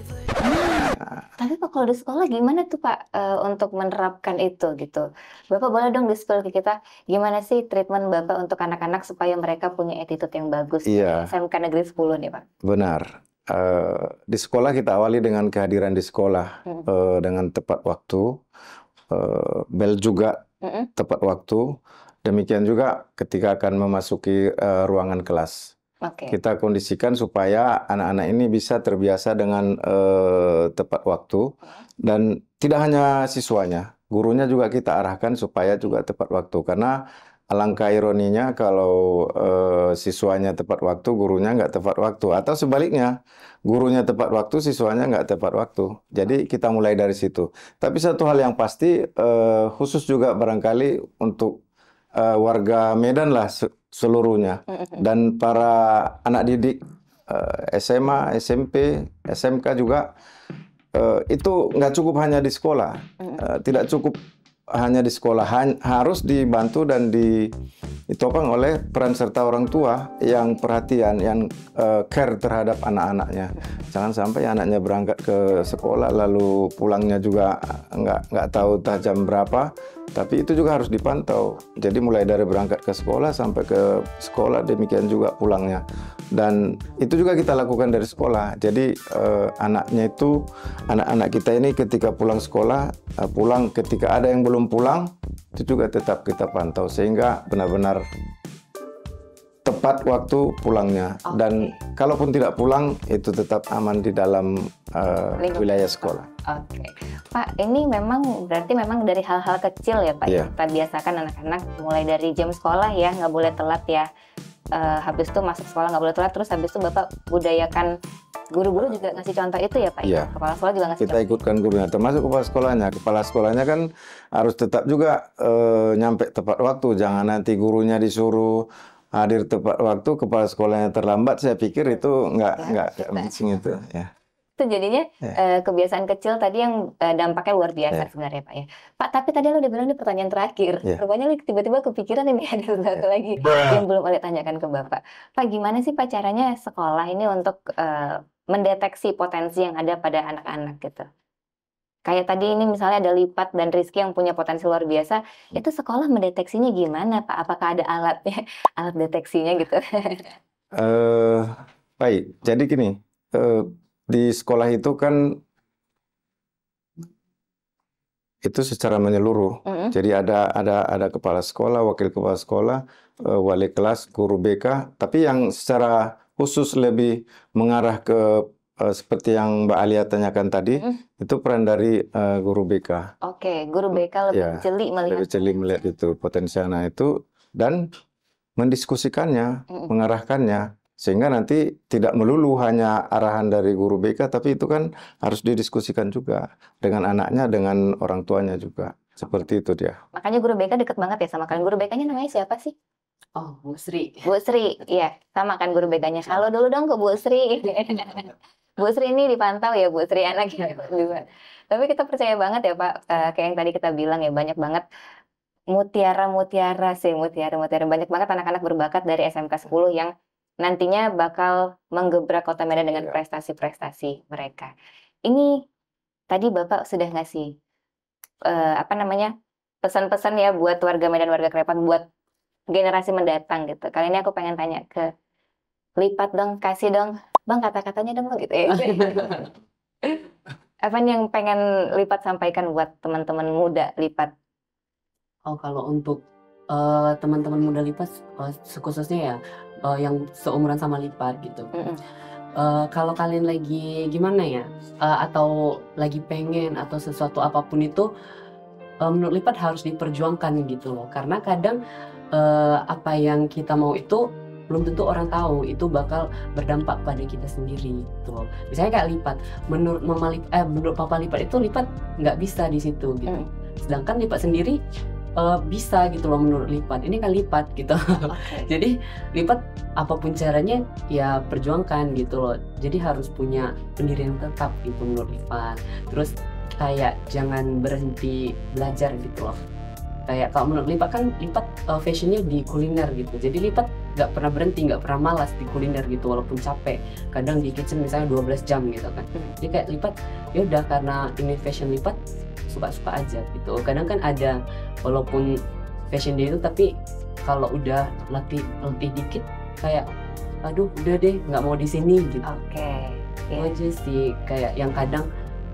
Tapi Pak kalau di sekolah gimana tuh Pak untuk menerapkan itu gitu? Bapak boleh dong di-spill ke kita gimana sih treatment Bapak untuk anak-anak supaya mereka punya attitude yang bagus di Iya, SMK Negeri 10 nih Pak? benar. Di sekolah kita awali dengan kehadiran di sekolah dengan tepat waktu, bel juga tepat waktu. Demikian juga ketika akan memasuki ruangan kelas. Oke. Kita kondisikan supaya anak-anak ini bisa terbiasa dengan tepat waktu dan tidak hanya siswanya, gurunya juga kita arahkan supaya juga tepat waktu. Karena alangkah ironinya kalau siswanya tepat waktu, gurunya nggak tepat waktu, atau sebaliknya, gurunya tepat waktu, siswanya nggak tepat waktu. Jadi kita mulai dari situ. Tapi satu hal yang pasti, khusus juga barangkali untuk warga Medan lah seluruhnya dan para anak didik SMA, SMP, SMK juga itu nggak cukup hanya di sekolah, tidak cukup hanya di sekolah, harus dibantu dan ditopang oleh peran serta orang tua yang perhatian, yang care terhadap anak-anaknya. Jangan sampai anaknya berangkat ke sekolah lalu pulangnya juga nggak tahu entah jam berapa, tapi itu juga harus dipantau. Jadi mulai dari berangkat ke sekolah sampai ke sekolah, demikian juga pulangnya. Dan itu juga kita lakukan dari sekolah. Jadi anak-anak kita ini ketika pulang sekolah, pulang ketika ada yang belum pulang, itu juga tetap kita pantau sehingga benar-benar tepat waktu pulangnya. Dan kalaupun tidak pulang, itu tetap aman di dalam wilayah sekolah. Oke, Pak, ini berarti memang dari hal-hal kecil ya Pak, Iya. kita biasakan anak-anak mulai dari jam sekolah ya, nggak boleh telat ya. Habis itu masuk sekolah nggak boleh telat, terus habis itu Bapak budayakan guru-guru juga ngasih contoh itu ya Pak? Iya. Kepala sekolah juga ngasih Kita ikutkan gurunya, termasuk kepala sekolahnya. Kepala sekolahnya kan harus tetap juga nyampe tepat waktu. Jangan nanti gurunya disuruh hadir tepat waktu, kepala sekolahnya terlambat. Saya pikir itu nggak matching itu. Ya. Itu jadinya kebiasaan kecil tadi yang dampaknya luar biasa sebenarnya Pak ya. Pak, tapi tadi lo udah bilang di pertanyaan terakhir. Rupanya lo tiba-tiba kepikiran ini ada satu lagi yang belum oleh tanyakan ke Bapak. Pak, gimana sih Pak caranya sekolah ini untuk mendeteksi potensi yang ada pada anak-anak gitu? Kayak tadi ini misalnya ada Lipat dan Rizky yang punya potensi luar biasa, itu sekolah mendeteksinya gimana Pak? Apakah ada alatnya, alat deteksinya gitu? Baik, jadi gini, di sekolah itu kan itu secara menyeluruh. Jadi ada kepala sekolah, wakil kepala sekolah, wali kelas, guru BK. Tapi yang secara khusus lebih mengarah ke seperti yang Mbak Alia tanyakan tadi, itu peran dari guru BK. Oke, guru BK lebih jeli melihat. Lebih jeli melihat itu potensi anak itu dan mendiskusikannya, mengarahkannya. Sehingga nanti tidak melulu hanya arahan dari guru BK, tapi itu kan harus didiskusikan juga dengan anaknya, dengan orang tuanya juga. Seperti itu dia. Makanya guru BK deket banget ya sama kalian. Guru BK-nya namanya siapa sih? Oh, Bu Sri. Bu Sri, iya. Sama kan guru BK-nya. Halo dulu dong ke Bu Sri. Bu Sri ini dipantau ya, Bu Sri anaknya juga. Tapi kita percaya banget ya Pak, kayak yang tadi kita bilang ya, banyak banget mutiara-mutiara banyak banget anak-anak berbakat dari SMK 10 yang nantinya bakal menggebrak Kota Medan dengan prestasi-prestasi mereka. Ini tadi Bapak sudah ngasih pesan-pesan ya buat warga Medan, warga Krepan, buat generasi mendatang gitu. Kali ini aku pengen tanya ke Lipat dong, kasih dong, Bang kata-katanya dong gitu ya. Apa nih yang pengen Lipat sampaikan buat teman-teman muda Lipat? Oh, kalau untuk teman-teman muda Lipat, khususnya ya yang seumuran sama Lipat gitu. Kalau kalian lagi gimana ya, atau lagi pengen atau sesuatu apapun itu, menurut Lipat harus diperjuangkan gitu loh. Karena kadang apa yang kita mau itu belum tentu orang tahu, itu bakal berdampak pada kita sendiri gitu. Misalnya kayak Lipat, menurut Papa Lipat itu Lipat nggak bisa di situ gitu. Sedangkan Lipat sendiri bisa gitu loh menurut Lipat. Ini kan Lipat gitu. Jadi Lipat apapun caranya ya perjuangkan gitu loh. Jadi harus punya pendirian tetap gitu menurut Lipat. Terus kayak jangan berhenti belajar gitu loh. Kayak kalau menurut Lipat kan Lipat fashionnya di kuliner gitu. Jadi Lipat nggak pernah berhenti, nggak pernah malas di kuliner gitu walaupun capek. Kadang di kitchen misalnya 12 jam gitu kan. Jadi kayak Lipat ya udah karena ini fashion Lipat suka-suka aja gitu. Kadang kan ada walaupun fashion dia itu tapi kalau udah letih dikit kayak aduh udah deh nggak mau di sini gitu. Itu aja sih kayak yang kadang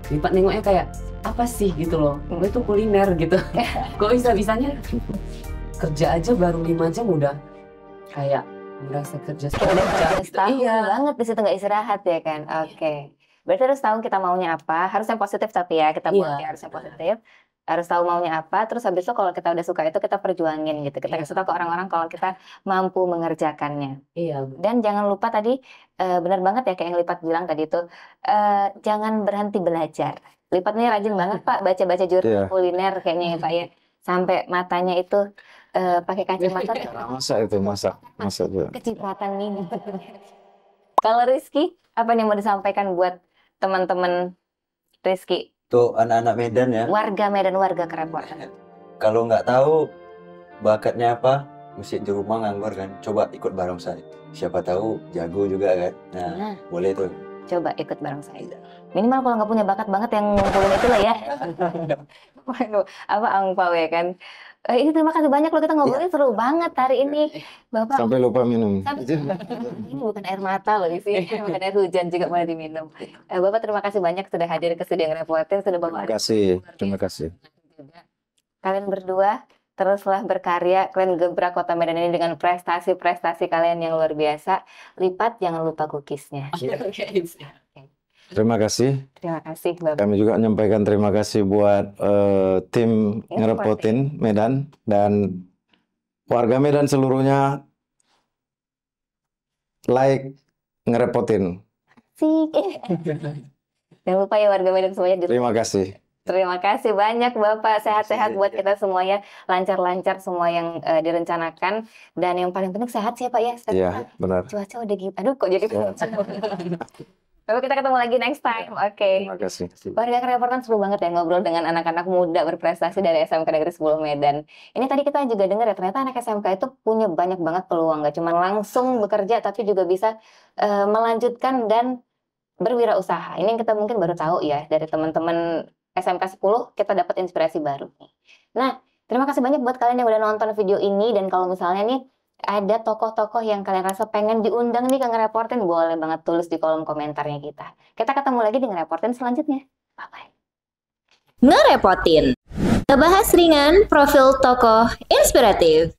Lipat nengoknya kayak apa sih gitu loh, gue tuh kuliner gitu. Kok bisa-bisanya kerja aja baru 5 jam udah kayak merasa kerja setahun banget di situ nggak istirahat ya kan. Berarti harus tahu kita maunya apa, harus yang positif tapi ya kita buat ya harus yang positif, harus tahu maunya apa, terus habis itu kalau kita udah suka itu kita perjuangin gitu, kita kasih tahu ke orang-orang kalau kita mampu mengerjakannya. Dan jangan lupa tadi benar banget ya kayak yang Lipat bilang tadi itu, jangan berhenti belajar. Lipat nih rajin banget Pak baca-baca jurnal kuliner kayaknya ya Pak ya, sampai matanya itu pakai kacamata. Masak Kecipratan ini. Kalau Rizky, apa nih mau disampaikan buat teman-teman Rizky? Tuh anak-anak Medan ya. Warga Medan, warga Krepan. kalau nggak tahu bakatnya apa, mesti di rumah nganggur kan, coba ikut bareng saya. Siapa tahu jago juga kan. Nah, Nah, boleh tuh. coba ikut bareng saya. Minimal kalau nggak punya bakat banget yang ngumpulin itu lah ya. Waduh, apa angpau ya kan. Ini terima kasih banyak loh, kita ngobrolnya seru banget hari ini. Bapak, Sampai lupa minum. ini bukan air mata loh isi, bukan air hujan juga boleh diminum. Bapak terima kasih banyak sudah hadir ke studio Ngerepotin, sudah bawa Terima kasih. Terima kasih. juga. Kalian berdua teruslah berkarya, kalian gebrak kota Medan ini dengan prestasi-prestasi kalian yang luar biasa. Lipat, jangan lupa cookiesnya. Terima kasih. Terima kasih Bapak. Kami juga menyampaikan terima kasih buat tim Ngerepotin Medan dan warga Medan seluruhnya. Like Ngerepotin. Sik. Jangan lupa ya warga Medan semuanya. Terima kasih. Terima kasih banyak Bapak, sehat-sehat buat kita semuanya, lancar-lancar semua yang direncanakan, dan yang paling penting sehat sih ya Pak ya. Iya, benar. Cuaca udah gitu, aduh kok jadi Lalu kita ketemu lagi next time, oke. Terima kasih. Warga Ngerepotin seru banget ya ngobrol dengan anak-anak muda berprestasi dari SMK Negeri 10 Medan. Ini tadi kita juga dengar ya, ternyata anak SMK itu punya banyak banget peluang, gak cuma langsung bekerja, tapi juga bisa melanjutkan dan berwirausaha. Ini yang kita mungkin baru tahu ya dari teman-teman SMK 10, kita dapat inspirasi baru nih. Nah, terima kasih banyak buat kalian yang udah nonton video ini, dan kalau misalnya nih ada tokoh-tokoh yang kalian rasa pengen diundang nih ke Ngerepotin, boleh banget tulis di kolom komentarnya kita. Kita ketemu lagi di Ngerepotin selanjutnya. Bye-bye. Ngerepotin. Ngebahas ringan profil tokoh inspiratif.